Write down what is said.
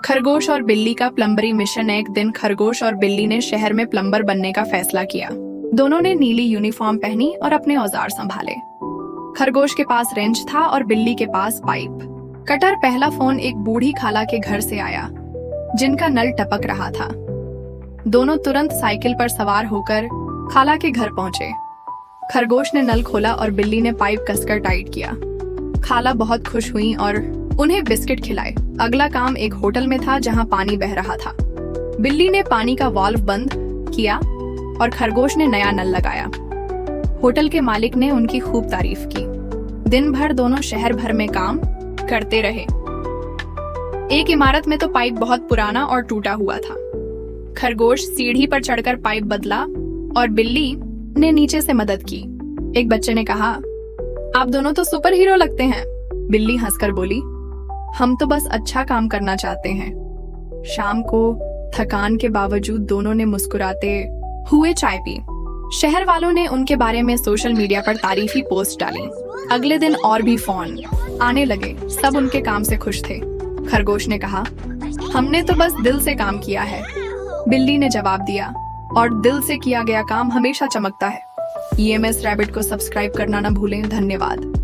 खरगोश और बिल्ली का प्लम्बरी मिशन। एक दिन खरगोश और बिल्ली ने शहर में प्लम्बर बनने का फैसला किया। दोनों ने नीली यूनिफॉर्म पहनी और अपने औजार संभाले। खरगोश के पास रेंच था और बिल्ली के पास पाइप कटर। पहला फोन एक बूढ़ी खाला के घर से आया जिनका नल टपक रहा था। दोनों तुरंत साइकिल पर सवार होकर खाला के घर पहुंचे। खरगोश ने नल खोला और बिल्ली ने पाइप कसकर टाइट किया। खाला बहुत खुश हुई और उन्हें बिस्किट खिलाए। अगला काम एक होटल में था जहां पानी बह रहा था। बिल्ली ने पानी का वाल्व बंद किया और खरगोश ने नया नल लगाया। होटल के मालिक ने उनकी खूब तारीफ की। दिन भर दोनों शहर भर में काम करते रहे। एक इमारत में तो पाइप बहुत पुराना और टूटा हुआ था। खरगोश सीढ़ी पर चढ़कर पाइप बदला और बिल्ली ने नीचे से मदद की। एक बच्चे ने कहा, आप दोनों तो सुपर हीरो लगते हैं। बिल्ली हंसकर बोली, हम तो बस अच्छा काम करना चाहते हैं। शाम को थकान के बावजूद दोनों ने मुस्कुराते हुए चाय पी। शहर वालों ने उनके बारे में सोशल मीडिया पर तारीफी पोस्ट डाली। अगले दिन और भी फोन आने लगे। सब उनके काम से खुश थे। खरगोश ने कहा, हमने तो बस दिल से काम किया है। बिल्ली ने जवाब दिया, और दिल से किया गया काम हमेशा चमकता है। EMS रैबिट को सब्सक्राइब करना न भूलें। धन्यवाद।